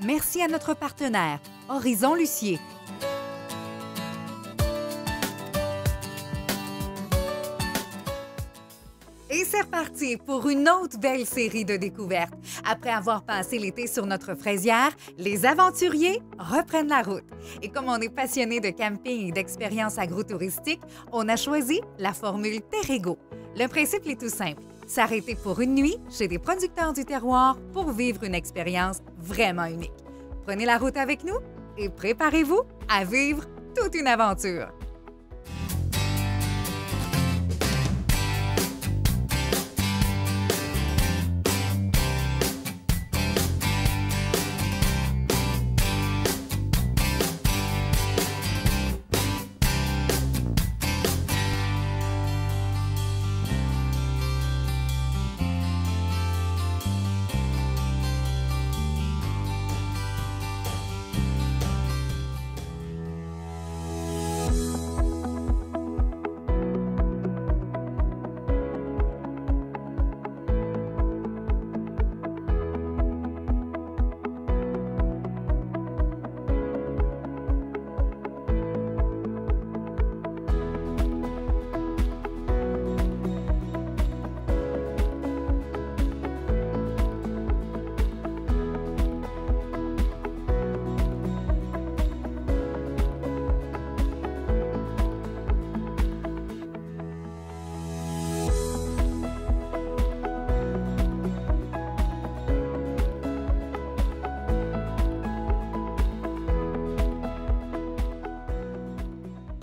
merci à notre partenaire, Horizon Lucier. Et c'est reparti pour une autre belle série de découvertes. Après avoir passé l'été sur notre fraisière, les aventuriers reprennent la route. Et comme on est passionné de camping et d'expériences agrotouristiques, on a choisi la formule Terrego. Le principe est tout simple, s'arrêter pour une nuit chez des producteurs du terroir pour vivre une expérience vraiment unique. Prenez la route avec nous et préparez-vous à vivre toute une aventure.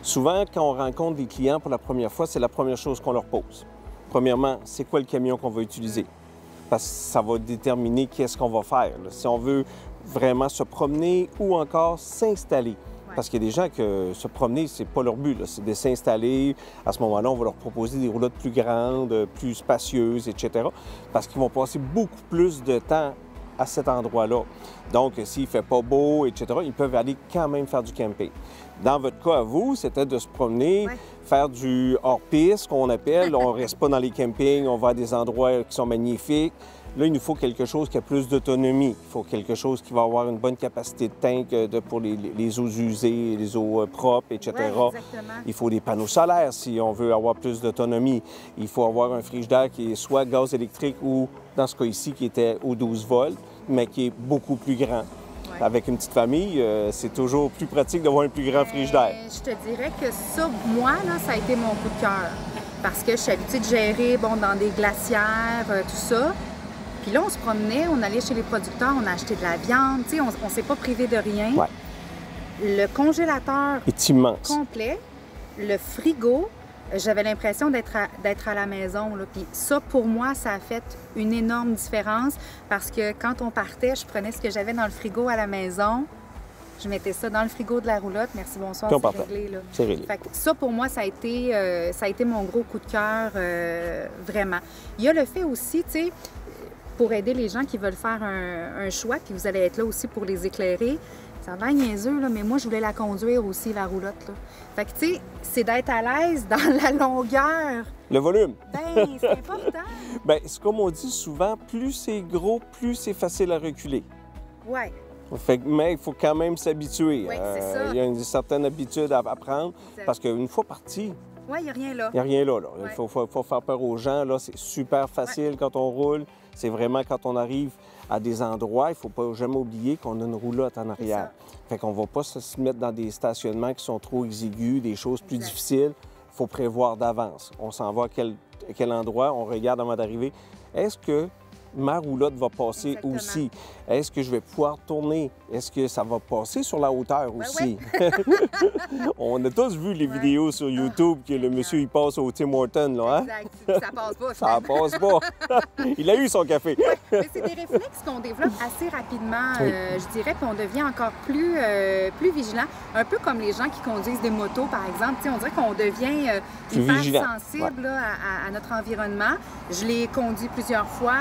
Souvent, quand on rencontre des clients pour la première fois, c'est la première chose qu'on leur pose. Premièrement, c'est quoi le camion qu'on va utiliser? Parce que ça va déterminer qu'est-ce qu'on va faire. Là. Si on veut vraiment se promener ou encore s'installer. Parce qu'il y a des gens que se promener, c'est pas leur but, c'est de s'installer. À ce moment-là, on va leur proposer des roulottes plus grandes, plus spacieuses, etc. Parce qu'ils vont passer beaucoup plus de temps à cet endroit-là. Donc, s'il ne fait pas beau, etc., ils peuvent aller quand même faire du camping. Dans votre cas à vous, c'était de se promener, faire du hors-piste, qu'on appelle. On ne reste pas dans les campings, on va à des endroits qui sont magnifiques. Là, il nous faut quelque chose qui a plus d'autonomie. Il faut quelque chose qui va avoir une bonne capacité de tank pour les eaux usées, les eaux propres, etc. Ouais, il faut des panneaux solaires si on veut avoir plus d'autonomie. Il faut avoir un frigidaire qui est soit gaz électrique ou, dans ce cas ici, qui était au 12 volts, mais qui est beaucoup plus grand. Ouais. Avec une petite famille, c'est toujours plus pratique d'avoir un plus grand frigidaire. Je te dirais que ça, moi, là, ça a été mon coup de cœur. Parce que je suis habituée de gérer dans des glacières, tout ça. Puis là, on se promenait, on allait chez les producteurs, on a acheté de la viande, tu sais, on ne s'est pas privé de rien. Ouais. Le congélateur est immense. Complet, le frigo, j'avais l'impression d'être à la maison. Là. Puis ça, pour moi, ça a fait une énorme différence parce que quand on partait, je prenais ce que j'avais dans le frigo à la maison, je mettais ça dans le frigo de la roulotte. Merci, bonsoir, c'est réglé. Là. C'est réglé. Fait que ça, pour moi, ça a été mon gros coup de cœur, vraiment. Il y a le fait aussi, tu sais, pour aider les gens qui veulent faire un choix, puis vous allez être là aussi pour les éclairer. Ça a l'air niaiseux, là, mais moi, je voulais la conduire aussi, la roulotte. Là. Fait que, tu sais, c'est d'être à l'aise dans la longueur. Le volume. Bien, c'est important. Bien, c'est comme on dit souvent, plus c'est gros, plus c'est facile à reculer. Oui. Mais il faut quand même s'habituer. Oui, c'est ça. Il y a une certaine habitude à prendre, parce qu'une fois parti, oui, il n'y a rien là. Il n'y a rien là. Ouais. Il faut faire peur aux gens. Là, c'est super facile quand on roule. C'est vraiment quand on arrive à des endroits, il ne faut pas jamais oublier qu'on a une roulotte en arrière. Fait qu'on ne va pas se mettre dans des stationnements qui sont trop exigus, des choses plus difficiles. Il faut prévoir d'avance. On s'en va à quel endroit, on regarde avant d'arriver. Est-ce que ma roulotte va passer aussi? Est-ce que je vais pouvoir tourner? Est-ce que ça va passer sur la hauteur aussi? On a tous vu les vidéos sur YouTube que le monsieur, il passe au Tim Hortons, là, hein? Exact. Ça passe pas. Ça passe pas. Il a eu son café. Mais c'est des réflexes qu'on développe assez rapidement, je dirais, puis on devient encore plus vigilant. Un peu comme les gens qui conduisent des motos, par exemple. T'sais, on dirait qu'on devient hyper sensible là, à notre environnement. Je l'ai conduit plusieurs fois.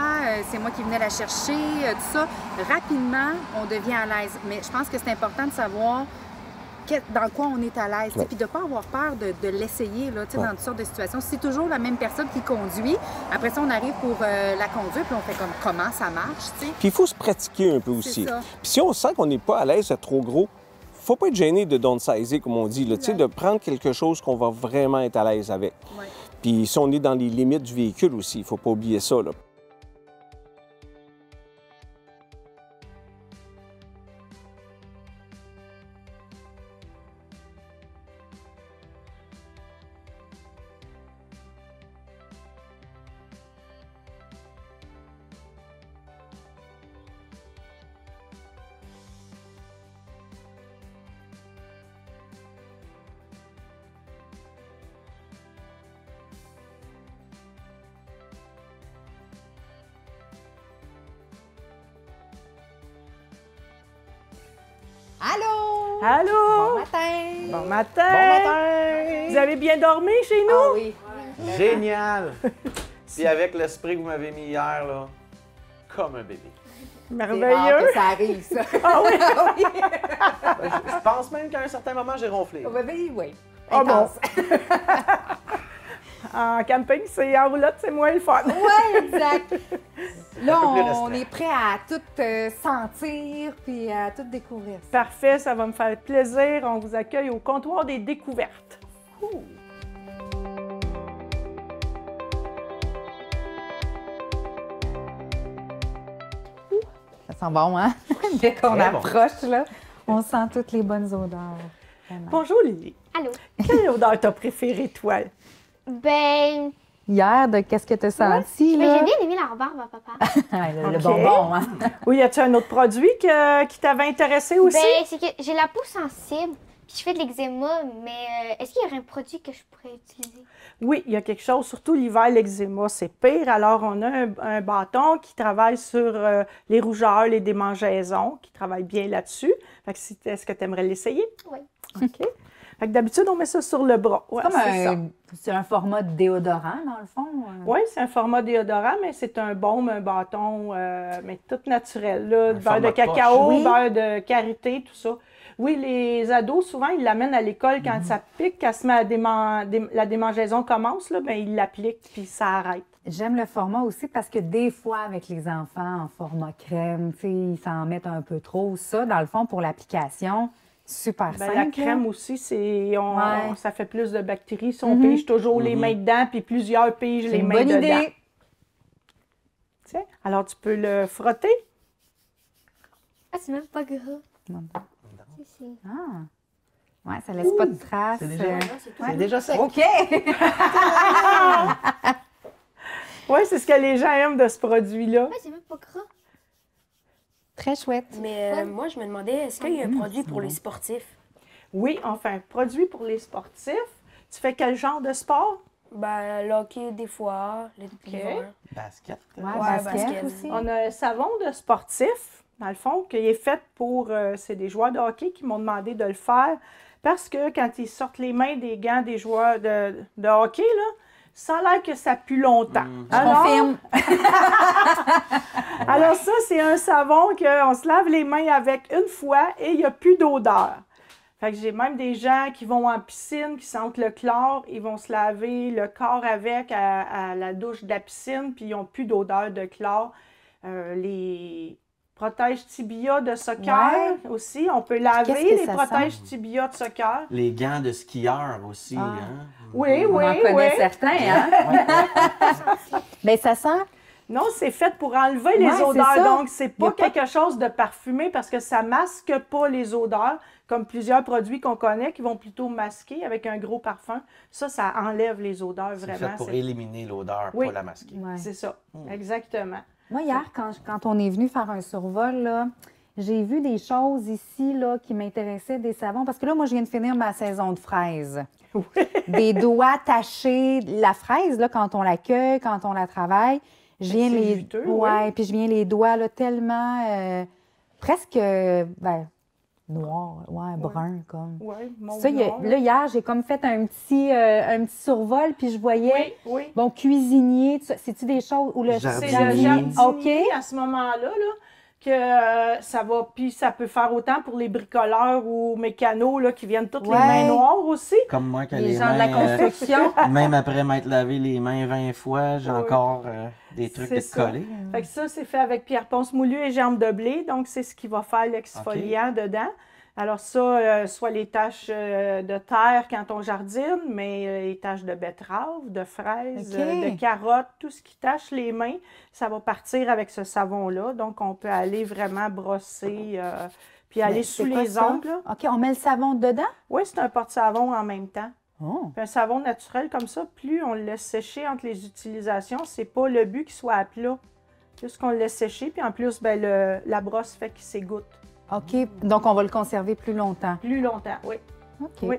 C'est moi qui venais la chercher, tout ça. Rapidement, on devient à l'aise. Mais je pense que c'est important de savoir dans quoi on est à l'aise. Ouais. Puis de ne pas avoir peur de l'essayer là, Ouais. dans toutes sortes de situations. Si c'est toujours la même personne qui conduit, après ça, on arrive pour la conduire, puis on fait comme comment ça marche. Tu sais. Puis il faut se pratiquer un peu aussi. ça. Puis si on sent qu'on n'est pas à l'aise, c'est trop gros, faut pas être gêné de downsizer, comme on dit, là, tu sais, de prendre quelque chose qu'on va vraiment être à l'aise avec. Ouais. Puis si on est dans les limites du véhicule aussi, il faut pas oublier ça, là. Allô? Bon Allô? matin! Bon matin! Bon matin! Vous avez bien dormi chez nous? Ah oui. Génial! Puis avec le spray que vous m'avez mis hier, là, comme un bébé. C'est rare Merveilleux! que ça arrive, ça. Ah oui? Je pense même qu'à un certain moment, j'ai ronflé. Oui, oui. Ah bon? Intense. En camping, c'est en roulotte, c'est moins le fun. Oui, exact. Là, Un peu plus on restreint. est prêt à tout sentir puis à tout découvrir. Parfait, ça va me faire plaisir. On vous accueille au comptoir des découvertes. Ça sent bon, hein? Dès qu'on Très bon. approche, là, on sent toutes les bonnes odeurs. Vraiment. Bonjour Lily. Allô? Quelle odeur t'as préférée, toi? Ben, Hier, qu'est-ce que tu as senti, ben, là? j'ai bien aimé la rhubarbe à papa. Ah, le Ok. bonbon, hein? Oui, y a-tu un autre produit qui t'avait intéressé aussi? Ben, c'est que j'ai la peau sensible, puis je fais de l'eczéma, mais est-ce qu'il y aurait un produit que je pourrais utiliser? Oui, il y a quelque chose, surtout l'hiver, l'eczéma, c'est pire. Alors, on a un bâton qui travaille sur les rougeurs, les démangeaisons, qui travaille bien là-dessus. Fait que est-ce que tu aimerais l'essayer? Oui. OK. Fait que d'habitude, on met ça sur le bras. Ouais, Comme c'est ça. c'est un format de déodorant, dans le fond. Oui, c'est un format déodorant, mais c'est un baume, un bâton, mais tout naturel. Là, beurre format de de poche. cacao, Oui. beurre de karité, tout ça. Oui, les ados, souvent, ils l'amènent à l'école quand ça pique, quand se met la démangeaison commence, là, ben, ils l'appliquent, puis ça arrête. J'aime le format aussi parce que des fois, avec les enfants en format crème, tu sais, ils s'en mettent un peu trop. Ça, dans le fond, pour l'application, super Ben, simple. la crème aussi, Ouais. ça fait plus de bactéries. Si on pige toujours les mains dedans, puis plusieurs pigent C'est les une mains bonne dedans. idée. Tiens, alors tu peux le frotter. Ah, c'est même pas gras. Non. C'est- Ah. Ouais, ça laisse pas de traces. C'est déjà sec. OK! Oui, c'est ce que les gens aiment de ce produit-là. Ouais, c'est même pas gras. Très chouette. Mais moi, je me demandais, est-ce qu'il y a un produit pour les sportifs? Oui, enfin, produit pour les sportifs. Tu fais quel genre de sport? Ben, le hockey, des fois, l'hiver. Basket. Ouais, Ouais, basket, basket. aussi. On a un savon de sportif, dans le fond, qui est fait pour... c'est des joueurs de hockey qui m'ont demandé de le faire parce que quand ils sortent les mains des gants des joueurs de hockey, là, ça a l'air que ça pue longtemps. Confirme. Alors ça, c'est un savon qu'on se lave les mains avec une fois et il n'y a plus d'odeur. Fait que j'ai même des gens qui vont en piscine, qui sentent le chlore, ils vont se laver le corps avec à la douche de la piscine, puis ils n'ont plus d'odeur de chlore. Les protèges tibia de soccer aussi, on peut laver Qu'est-ce que les ça protèges tibia de soccer. Les gants de skieurs aussi. Ah. Hein? Oui, On oui, en connaît oui. certains, hein? Bien, ça sent. Non, c'est fait pour enlever les Ouais, c'est odeurs. ça. Donc, c'est Y pas a pas- quelque chose de parfumé parce que ça masque pas les odeurs, comme plusieurs produits qu'on connaît qui vont plutôt masquer avec un gros parfum. Ça enlève les odeurs C'est vraiment. fait pour C'est- éliminer l'odeur, Oui. pas la masquer. Ouais. C'est ça, exactement. Moi, hier, quand on est venu faire un survol, là, j'ai vu des choses ici là, qui m'intéressaient, des savons. Parce que là, moi, je viens de finir ma saison de fraises. Des doigts tachés. La fraise, là, quand on la cueille, quand on la travaille, je viens C'est les... juteux, ouais, oui. puis je viens les doigts là, tellement... presque... ben, noir, ouais, brun, comme. Oui, mon Ça, là, hier, j'ai comme fait un petit survol, puis je voyais... Oui, oui. Bon, cuisinier, tout ça. C'est-tu des choses où le C'est le Jardinier. jardinier OK. à ce moment-là, là, que ça va, puis ça peut faire autant pour les bricoleurs ou mécanos là, qui viennent toutes les mains noires aussi. Comme moi, quand Les gens de la construction. même après m'être lavé les mains 20 fois, j'ai encore des trucs de coller. Fait que ça, c'est fait avec pierre ponce moulu et germe de blé, donc c'est ce qui va faire l'exfoliant dedans. Alors ça, soit les taches de terre quand on jardine, mais les taches de betterave, de fraises, de carottes, tout ce qui tache les mains, ça va partir avec ce savon-là. Donc, on peut aller vraiment brosser, puis aller sous les ongles. Là. OK, on met le savon dedans? Oui, c'est un porte-savon en même temps. Oh. Puis un savon naturel comme ça, plus on le laisse sécher entre les utilisations, c'est pas le but qu'il soit à plat. Plus qu'on le laisse sécher, puis en plus, ben, la brosse fait qu'il s'égoutte. OK, donc on va le conserver plus longtemps. Plus longtemps, oui. OK. Oui.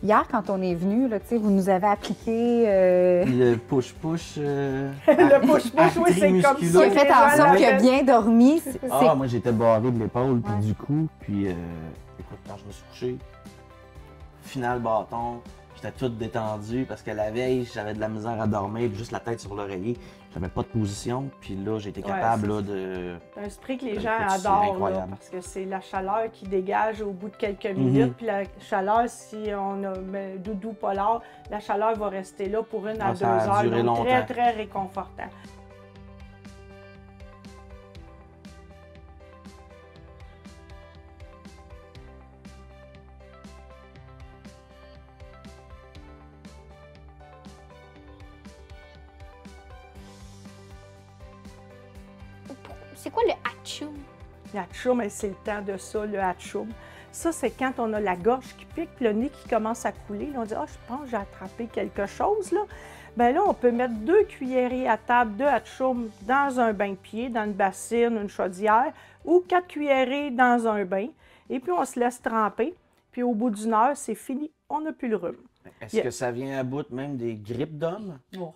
Hier, quand on est venu, là, vous nous avez appliqué... Le push-push. Le push-push, oui, c'est comme Qui ça. a fait en sorte qu'il a bien dormi. Moi, j'étais barré de l'épaule puis du cou. Puis, écoute, quand je me suis couché, final bâton, j'étais tout détendu parce que la veille, j'avais de la misère à dormir, puis juste la tête sur l'oreiller. J'avais pas de position, puis là, j'ai été capable là, de... C'est un spray que les gens adorent, là, parce que c'est la chaleur qui dégage au bout de quelques minutes. Puis la chaleur, si on a doudou polar, la chaleur va rester là pour 1 à 2 heures. Donc longtemps. très, très réconfortant. C'est quoi le hatchoum? Le hatchoum, c'est le temps de ça, le hatchoum. Ça, c'est quand on a la gorge qui pique, le nez qui commence à couler. Là, on dit « Ah, je pense que j'ai attrapé quelque chose. » là. Bien là, on peut mettre 2 cuillerées à table de hatchoum dans un bain de pied, dans une bassine, une chaudière, ou 4 cuillerées dans un bain. Et puis, on se laisse tremper. Puis, au bout d'1 heure, c'est fini. On n'a plus le rhume. Est-ce que ça vient à bout même des grippes d'hommes? Oh.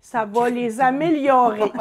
Ça va les améliorer.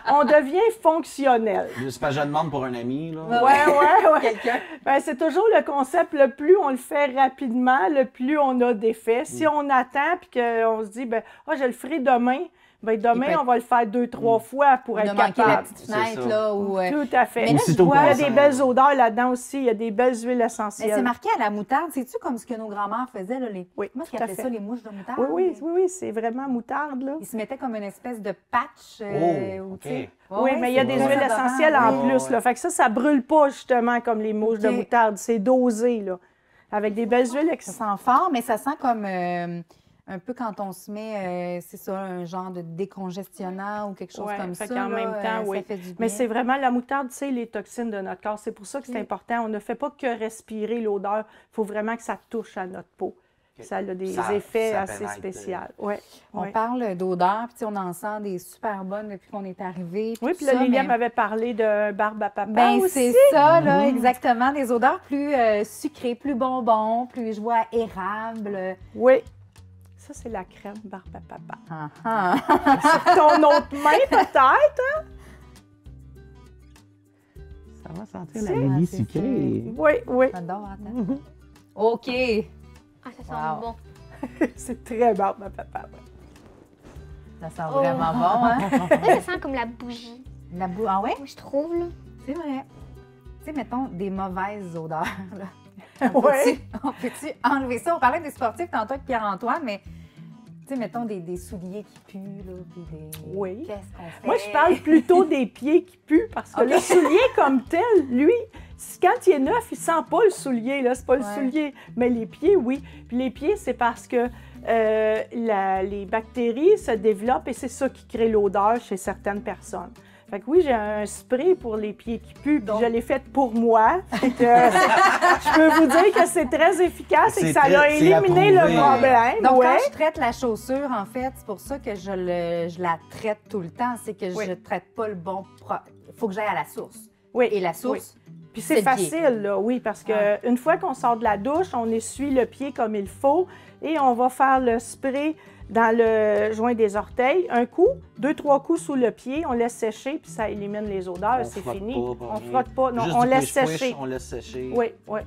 On devient fonctionnel. C'est pas je demande pour un ami, là. Ouais. Quelqu'un. Ben, c'est toujours le concept, le plus on le fait rapidement, le plus on a d'effets. Si on attend puis qu'on se dit, ben, je le ferai demain, ben, demain, on va le faire 2-3 fois pour être capable. la petite fenêtre, là. Où, Tout à fait. Mais là, il y a des belles odeurs là-dedans aussi. Il y a des belles huiles essentielles. c'est marqué à la moutarde. C'est-tu comme ce que nos grands-mères faisaient, là? Oui, Comment tout ils à appelaient fait. ça, les mouches de moutarde? Oui, c'est vraiment moutarde, là. Ils se mettaient comme une espèce de patch. Oui, mais il y a des huiles essentielles en plus, là. Fait que ça brûle pas, justement, comme les mouches de moutarde. C'est dosé, là. Avec des belles huiles. Ça sent fort, mais ça sent comme un peu quand on se met, c'est ça, un genre de décongestionnant ou quelque chose comme ça. En même temps, oui. Ça fait du bien. Mais c'est vraiment la moutarde, c'est les toxines de notre corps. C'est pour ça que c'est important. On ne fait pas que respirer l'odeur. Il faut vraiment que ça touche à notre peau. Ça a des effets assez spéciaux. On parle d'odeur, puis on en sent des super bonnes depuis qu'on est arrivé. Oui, puis là, Liliane m'avait parlé de barbe à papa aussi. C'est ça, là, exactement. Des odeurs plus sucrées, plus bonbons, plus, je vois, érable. Oui. Ça, c'est la crème barbe à papa. Sur ton autre main, peut-être, hein? Ça va sentir la vanille sucrée. Oui. J'adore, attends. OK. Ah, ça sent bon. C'est très barbe à papa. Ça sent vraiment bon, hein? Là, ça sent comme la bougie. Ah ouais? Je trouve, là. C'est vrai. Tu sais, mettons, des mauvaises odeurs, là. On peut-tu enlever ça? On parlait des sportifs tantôt avec Pierre-Antoine, mais tu sais, mettons des souliers qui puent, là, puis des... Oui. Qu'est-ce qu'on fait? Moi, je parle plutôt des pieds qui puent, parce que le soulier comme tel, lui, quand il est neuf, il sent pas le soulier, là, c'est pas le soulier. Mais les pieds, oui. Puis les pieds, c'est parce que les bactéries se développent et c'est ça qui crée l'odeur chez certaines personnes. Fait que oui, j'ai un spray pour les pieds qui puent, puis je l'ai fait pour moi. Fait que je peux vous dire que c'est très efficace et que ça a éliminé le problème. Donc, quand je traite la chaussure, en fait, c'est pour ça que je la traite tout le temps. C'est que je ne traite pas le bon... Il faut que j'aille à la source. Oui. Et la source, puis c'est facile, là, oui, parce qu'une fois qu'on sort de la douche, on essuie le pied comme il faut et on va faire le spray dans le joint des orteils. Un coup, 2-3 coups sous le pied, on laisse sécher, puis ça élimine les odeurs, c'est fini. On ne frotte pas, non, on laisse sécher. On laisse sécher. Oui.